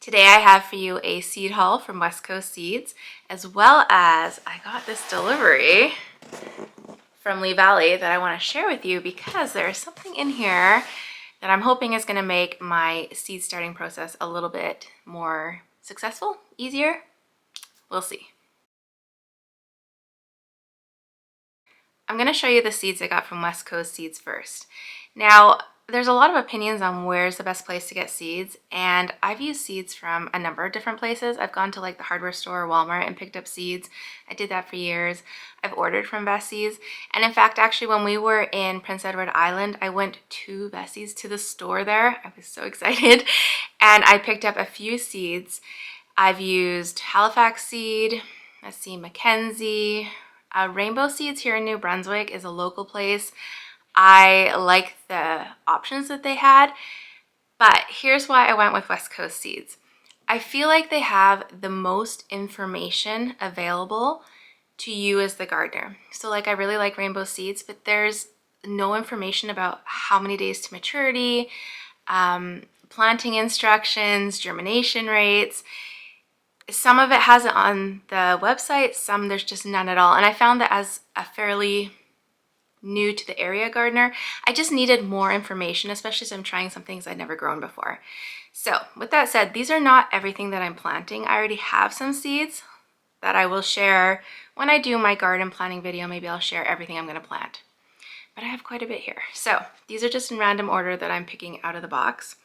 Today I have for you a seed haul from West Coast Seeds, as well as I got this delivery from Lee Valley that I want to share with you because there is something in here that I'm hoping is going to make my seed starting process a little bit more successful, easier. We'll see. I'm going to show you the seeds I got from West Coast Seeds first. Now, there's a lot of opinions on where's the best place to get seeds, and I've used seeds from a number of different places. I've gone to like the hardware store or Walmart and picked up seeds. I did that for years. I've ordered from Vessie's, and in fact, actually, when we were in Prince Edward Island, I went to Vessie's, to the store there. I was so excited, and I picked up a few seeds. I've used Halifax seed, let's see, Mackenzie, Rainbow Seeds here in New Brunswick is a local place. I like the options that they had, but here's why I went with West Coast Seeds. I feel like they have the most information available to you as the gardener. So like I really like Rainbow Seeds, but there's no information about how many days to maturity, planting instructions, germination rates. Some of it has it on the website, some there's just none at all. And I found that as a fairly new to the area gardener, I just needed more information, especially as I'm trying some things I'd never grown before. So with that said, these are not everything that I'm planting. I already have some seeds that I will share when I do my garden planting video. Maybe I'll share everything I'm going to plant, but I have quite a bit here. So these are just in random order that I'm picking out of the box.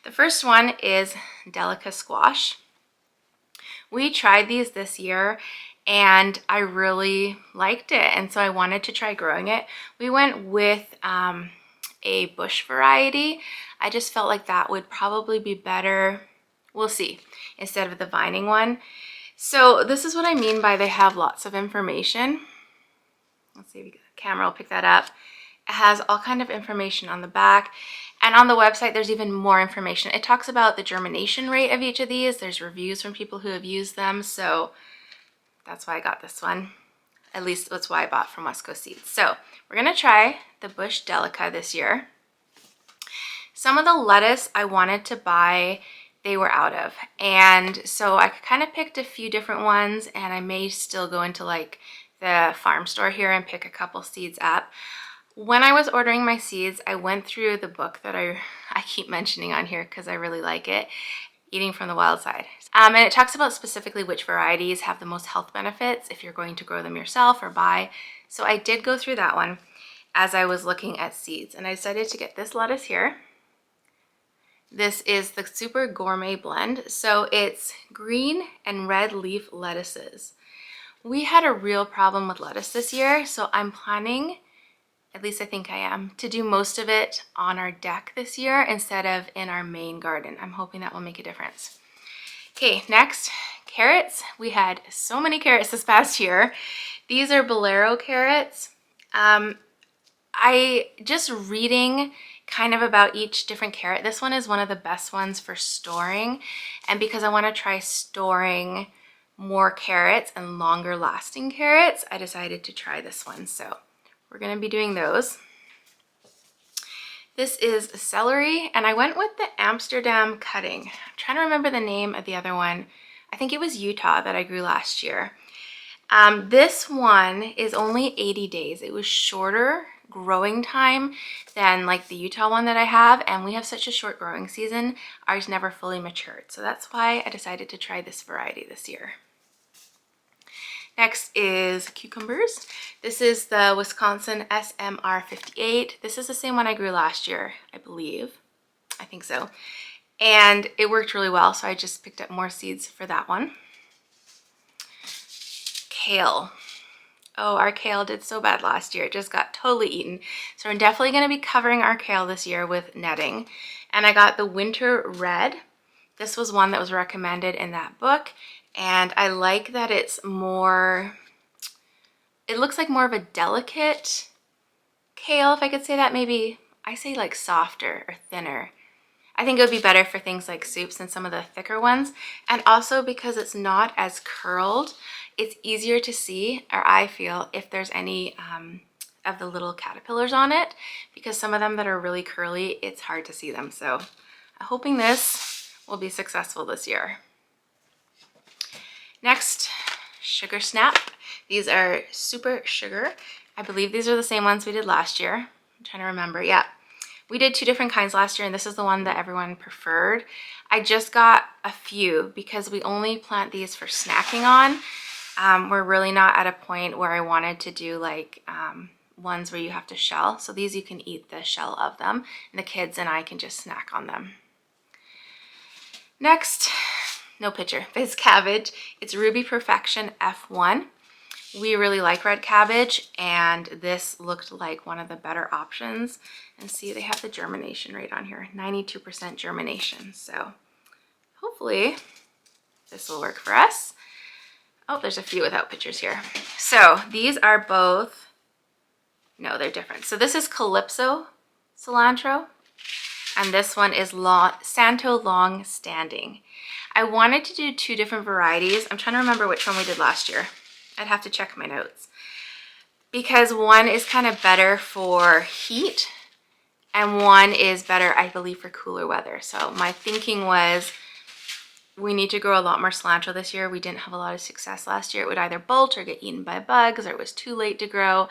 The first one is Delica squash. We tried these this year and I really liked it, and so I wanted to try growing it. We went with a bush variety. I just felt like that would probably be better, we'll see, instead of the vining one. So this is what I mean by they have lots of information. Let's see if the camera will pick that up. It has all kind of information on the back, and on the website there's even more information. It talks about the germination rate of each of these. There's reviews from people who have used them, so that's why I got this one. At least that's why I bought from West Coast Seeds. So we're gonna try the Bush Delica this year. Some of the lettuce I wanted to buy, they were out of, and so I kind of picked a few different ones, and I may still go into like the farm store here and pick a couple seeds up. When I was ordering my seeds, I went through the book that I keep mentioning on here because I really like it, Eating from the Wild Side. And it talks about specifically which varieties have the most health benefits if you're going to grow them yourself or buy. So I did go through that one as I was looking at seeds, and I decided to get this lettuce here. This is the Super Gourmet Blend. So it's green and red leaf lettuces. We had a real problem with lettuce this year, so I'm planning, at least I think I am, to do most of it on our deck this year instead of in our main garden. I'm hoping that will make a difference. Okay, next, carrots. We had so many carrots this past year. These are Bolero carrots. I just reading kind of about each different carrot. This one is one of the best ones for storing, and because I want to try storing more carrots and longer lasting carrots, I decided to try this one. So we're going to be doing those. This is celery, and I went with the Amsterdam cutting. I'm trying to remember the name of the other one. I think it was Utah that I grew last year. This one is only 80 days. It was shorter growing time than like the Utah one that I have, and we have such a short growing season. Ours never fully matured, so that's why I decided to try this variety this year. Next is cucumbers. This is the Wisconsin SMR 58. This is the same one I grew last year, I believe. I think so. And it worked really well, so I just picked up more seeds for that one. Kale. Oh, our kale did so bad last year. It just got totally eaten. So we're definitely going to be covering our kale this year with netting. And I got the Winter Red. This was one that was recommended in that book. And I like that it's more, it looks like more of a delicate kale, if I could say that. Maybe I say like softer or thinner. I think it would be better for things like soups than some of the thicker ones. And also because it's not as curled, it's easier to see, or I feel, if there's any of the little caterpillars on it, because some of them that are really curly, it's hard to see them. So I'm hoping this will be successful this year. Next, Sugar Snap. These are super sugar. I believe these are the same ones we did last year. I'm trying to remember. Yeah, we did 2 different kinds last year, and this is the one that everyone preferred. I just got a few because we only plant these for snacking on. We're really not at a point where I wanted to do like ones where you have to shell. So these you can eat the shell of them, and the kids and I can just snack on them. Next, no picture, is cabbage. It's Ruby Perfection F1. We really like red cabbage, and this looked like one of the better options. And see, they have the germination rate on here, 92% germination. So hopefully this will work for us. Oh, there's a few without pictures here. So these are both, no, they're different. So this is Calypso cilantro, and this one is Santo Long Standing. I wanted to do 2 different varieties. I'm trying to remember which one we did last year. I'd have to check my notes. Because one is kind of better for heat, and one is better, I believe, for cooler weather. So my thinking was, we need to grow a lot more cilantro this year. We didn't have a lot of success last year. It would either bolt or get eaten by bugs, or it was too late to grow.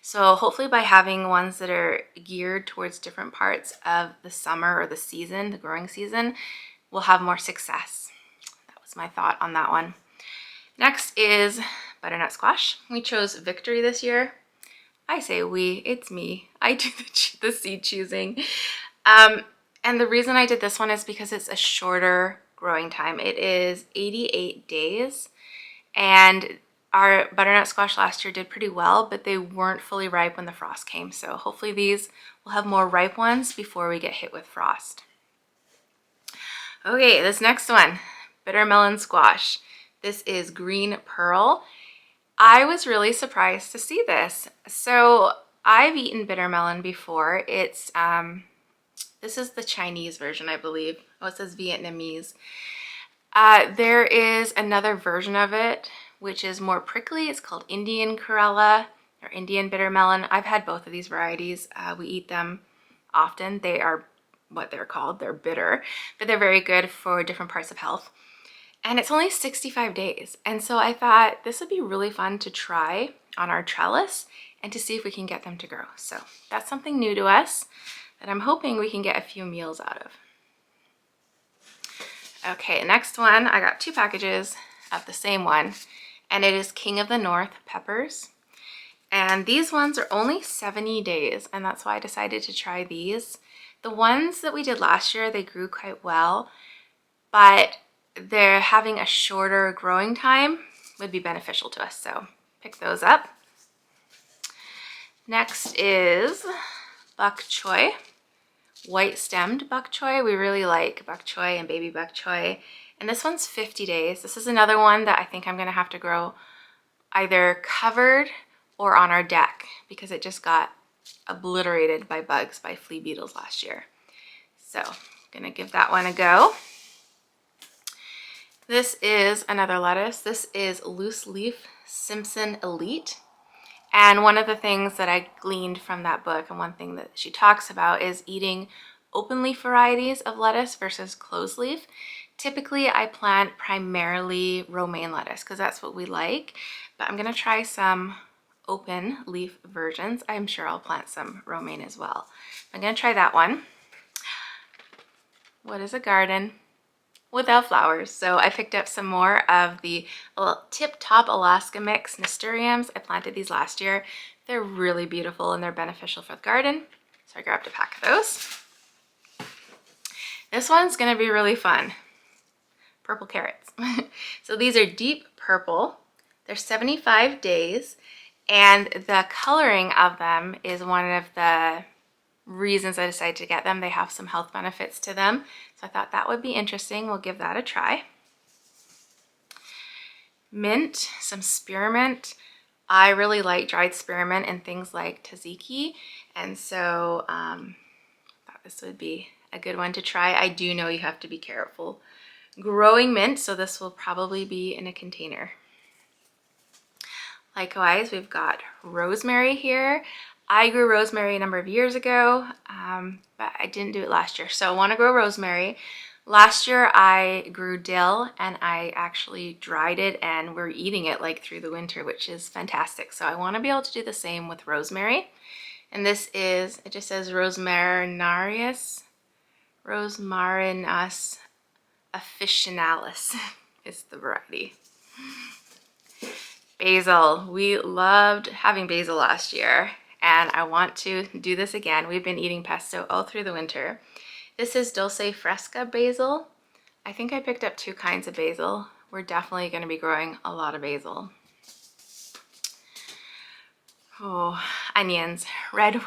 So hopefully by having ones that are geared towards different parts of the summer or the season, the growing season, we'll have more success. That was my thought on that one. Next is butternut squash. We chose Victory this year. I say we, it's me. I do the seed choosing. And the reason I did this one is because it's a shorter growing time. It is 88 days, and our butternut squash last year did pretty well, but they weren't fully ripe when the frost came. So hopefully these will have more ripe ones before we get hit with frost. Okay, this next one, bitter melon squash. This is Green Pearl. I was really surprised to see this. So I've eaten bitter melon before. It's this is the Chinese version, I believe. Oh, it says Vietnamese. There is another version of it, which is more prickly. It's called Indian Corella or Indian bitter melon. I've had both of these varieties. We eat them often. They are what they're called. They're bitter, but they're very good for different parts of health. And it's only 65 days. And so I thought this would be really fun to try on our trellis and to see if we can get them to grow. So that's something new to us that I'm hoping we can get a few meals out of. Okay, next one, I got 2 packages of the same one, and it is King of the North peppers. And these ones are only 70 days, and that's why I decided to try these. The ones that we did last year, they grew quite well, but they're having a shorter growing time would be beneficial to us, so pick those up. Next is bok choy, white stemmed bok choy. We really like bok choy and baby bok choy, and this one's 50 days. This is another one that I think I'm gonna have to grow either covered or on our deck because it just got obliterated by bugs, by flea beetles last year. So I'm gonna give that one a go. This is another lettuce. This is Loose Leaf Simpson Elite. And one of the things that I gleaned from that book, and one thing that she talks about, is eating open leaf varieties of lettuce versus closed leaf. Typically, I plant primarily romaine lettuce because that's what we like, but I'm gonna try some open leaf versions. I'm sure I'll plant some romaine as well. I'm gonna try that one. What is a garden without flowers? So I picked up some more of the Tip Top Alaska Mix nasturtiums. I planted these last year. They're really beautiful and they're beneficial for the garden. So I grabbed a pack of those. This one's gonna be really fun. Purple carrots. So these are deep purple. They're 75 days, and the coloring of them is one of the reasons I decided to get them. They have some health benefits to them. So I thought that would be interesting. We'll give that a try. Mint, some spearmint. I really like dried spearmint and things like tzatziki, and so I thought this would be a good one to try. I do know you have to be careful growing mint, so this will probably be in a container. Likewise, we've got rosemary here. I grew rosemary a number of years ago, but I didn't do it last year. So I want to grow rosemary. Last year I grew dill and I actually dried it and we're eating it like through the winter, which is fantastic. So I want to be able to do the same with rosemary. And this is, it just says Rosmarinarius officinalis is the variety. Basil. We loved having basil last year and I want to do this again. We've been eating pesto all through the winter. This is Dulce Fresca basil. I think I picked up 2 kinds of basil. We're definitely going to be growing a lot of basil. Oh, onions. Red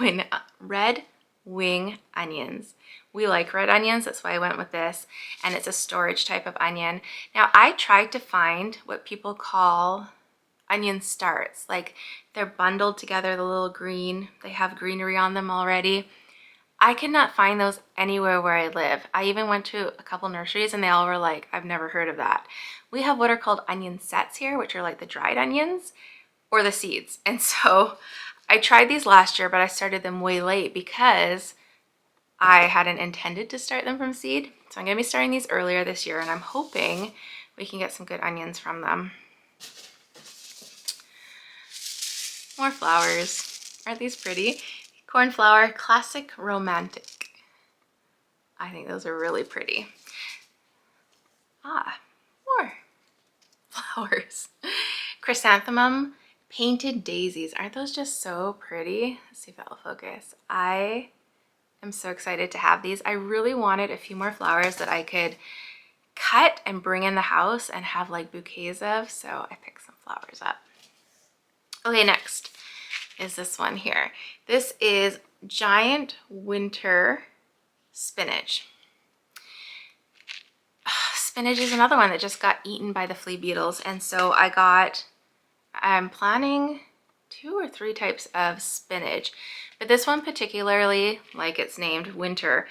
wing onions. We like red onions, that's why I went with this. And it's a storage type of onion. Now, I tried to find what people call onion starts. Like they're bundled together, the little green. They have greenery on them already. I cannot find those anywhere where I live. I even went to a couple nurseries and they all were like, I've never heard of that. We have what are called onion sets here, which are like the dried onions or the seeds. And so I tried these last year, but I started them way late because I hadn't intended to start them from seed. So I'm gonna be starting these earlier this year and I'm hoping we can get some good onions from them. More flowers. Aren't these pretty? Cornflower, classic romantic. I think those are really pretty. Ah, more flowers. Chrysanthemum, painted daisies. Aren't those just so pretty? Let's see if that will focus. I am so excited to have these. I really wanted a few more flowers that I could cut and bring in the house and have like bouquets of, so I picked some flowers up. Okay, next is this one here. This is giant winter spinach. Spinach is another one that just got eaten by the flea beetles, and so I'm planning 2 or 3 types of spinach, but this one particularly, like it's named, winter,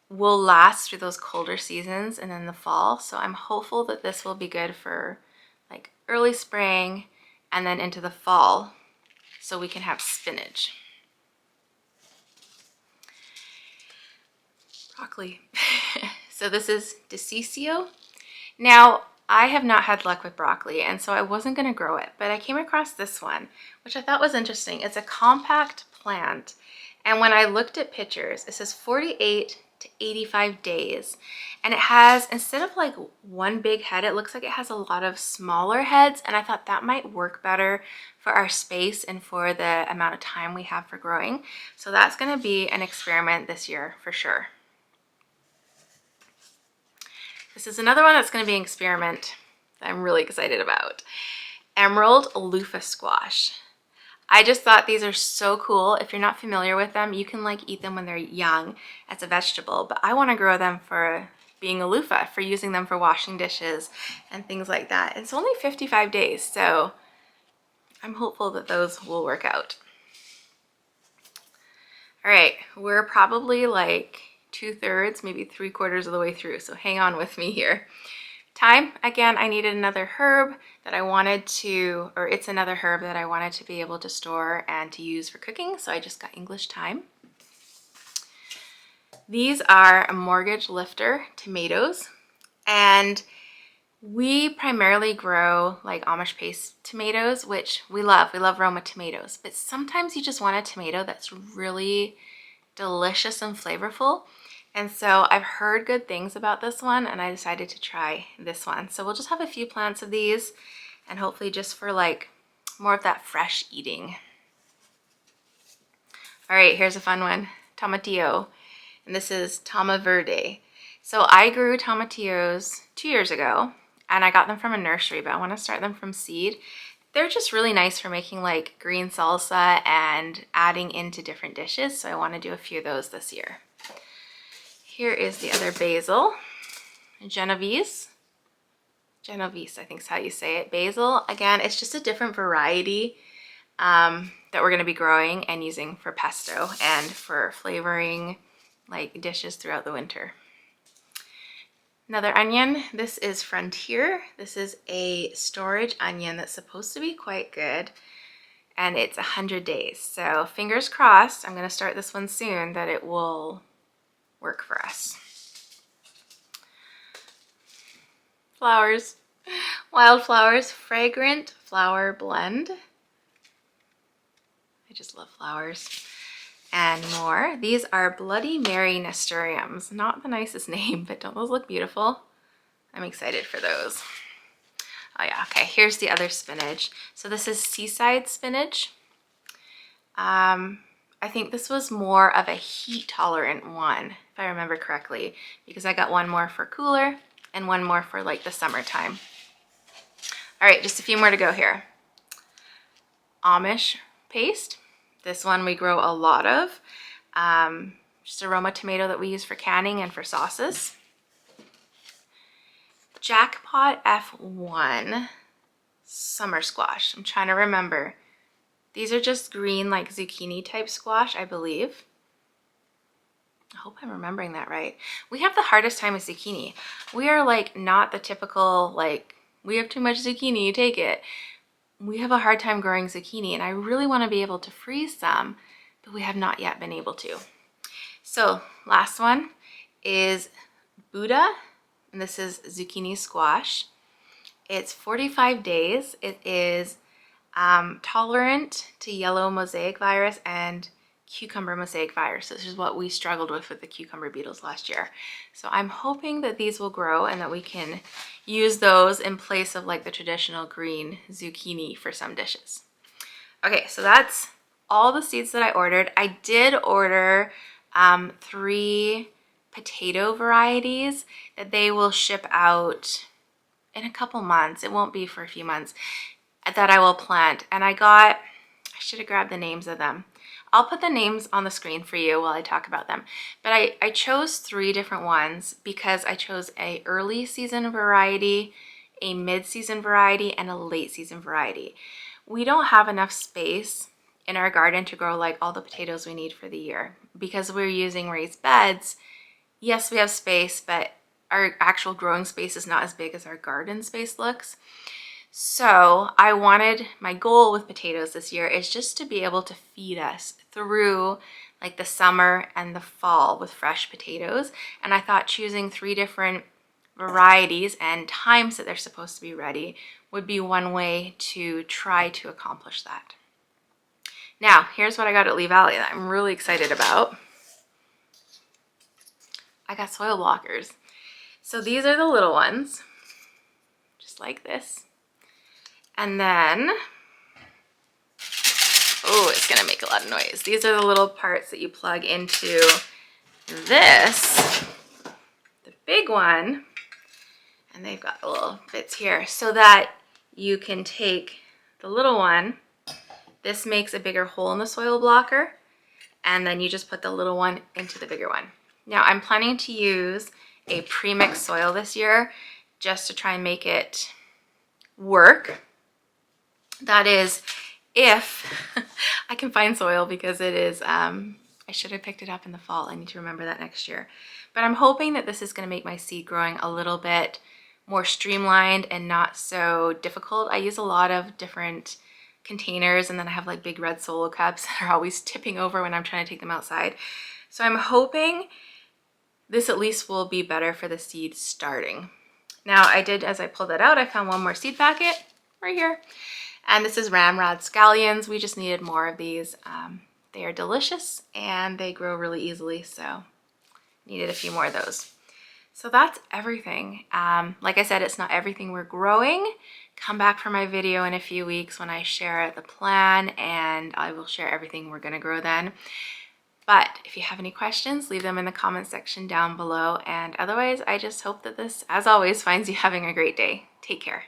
will last through those colder seasons and then the fall. So I'm hopeful that this will be good for like early spring and then into the fall so we can have spinach. Broccoli. So this is Decicio. Now, I have not had luck with broccoli, and so I wasn't going to grow it, but I came across this one, which I thought was interesting. It's a compact plant, and when I looked at pictures, it says 48 to 85 days, and it has, instead of like one big head, it looks like it has a lot of smaller heads, and I thought that might work better for our space and for the amount of time we have for growing. So that's going to be an experiment this year for sure. This is another one that's going to be an experiment that I'm really excited about. Emerald loofah squash. I just thought these are so cool. If you're not familiar with them, you can like eat them when they're young as a vegetable, but I want to grow them for being a loofah, for using them for washing dishes and things like that. It's only 55 days, so I'm hopeful that those will work out. All right, we're probably like 2/3, maybe 3/4 of the way through, so hang on with me here. Thyme, again, I needed another herb that I wanted to, or it's another herb that I wanted to be able to store and to use for cooking, so I just got English thyme. These are mortgage lifter tomatoes, and we primarily grow like Amish paste tomatoes, which we love. We love Roma tomatoes, but sometimes you just want a tomato that's really delicious and flavorful. And so I've heard good things about this one and I decided to try this one. So we'll just have a few plants of these and hopefully just for like more of that fresh eating. All right, here's a fun one, tomatillo. And this is Tama Verde. So I grew tomatillos 2 years ago and I got them from a nursery, but I want to start them from seed. They're just really nice for making like green salsa and adding into different dishes. So I want to do a few of those this year. Here is the other basil, Genovese. Genovese, I think is how you say it. Basil, again, it's just a different variety that we're going to be growing and using for pesto and for flavoring like dishes throughout the winter. Another onion, this is Frontier. This is a storage onion that's supposed to be quite good, and it's 100 days. So fingers crossed, I'm going to start this one soon, that it will work for us. Flowers. Wildflowers Fragrant Flower Blend. I just love flowers. And more. These are Bloody Mary nasturtiums. Not the nicest name, but don't those look beautiful? I'm excited for those. Oh yeah, okay, here's the other spinach. So this is seaside spinach. I think this was more of a heat tolerant one, if I remember correctly, because I got one more for cooler and one more for like the summertime. All right, just a few more to go here. Amish paste. This one we grow a lot of. Just aroma tomato that we use for canning and for sauces. Jackpot F1 summer squash. I'm trying to remember. These are just green, like zucchini type squash, I believe. I hope I'm remembering that right. We have the hardest time with zucchini. We are like not the typical, like, we have too much zucchini, you take it. We have a hard time growing zucchini, and I really want to be able to freeze some, but we have not yet been able to. So last one is Buddha, and this is zucchini squash. It's 45 days. It is tolerant to yellow mosaic virus and cucumber mosaic virus. This is what we struggled with the cucumber beetles last year. So I'm hoping that these will grow and that we can use those in place of like the traditional green zucchini for some dishes. Okay, so that's all the seeds that I ordered. I did order 3 potato varieties that they will ship out in a couple months. It won't be for a few months, that I will plant. And I should have grabbed the names of them. I'll put the names on the screen for you while I talk about them. But I chose 3 different ones because I chose a early season variety, a mid-season variety, and a late season variety. We don't have enough space in our garden to grow like all the potatoes we need for the year. Because we're using raised beds, yes, we have space, but our actual growing space is not as big as our garden space looks. So my goal with potatoes this year is just to be able to feed us through like the summer and the fall with fresh potatoes. And I thought choosing 3 different varieties and times that they're supposed to be ready would be one way to try to accomplish that. Now, here's what I got at Lee Valley that I'm really excited about. I got soil blockers. So these are the little ones, just like this. And then, oh, it's gonna make a lot of noise. These are the little parts that you plug into this, the big one, and they've got the little bits here so that you can take the little one. This makes a bigger hole in the soil blocker, and then you just put the little one into the bigger one. Now, I'm planning to use a pre-mixed soil this year just to try and make it work. That is, if I can find soil, because it is, I should have picked it up in the fall. I need to remember that next year. But I'm hoping that this is going to make my seed growing a little bit more streamlined and not so difficult. I use a lot of different containers, and then I have like big red Solo cups that are always tipping over when I'm trying to take them outside. So I'm hoping this at least will be better for the seed starting. Now as I pulled that out, I found one more seed packet right here. And this is Ramrod scallions. We just needed more of these. They are delicious and they grow really easily, so needed a few more of those. So that's everything. Like I said, it's not everything we're growing. Come back for my video in a few weeks when I share the plan, and I will share everything we're gonna grow then. But if you have any questions, leave them in the comment section down below. And otherwise, I just hope that this, as always, finds you having a great day. Take care.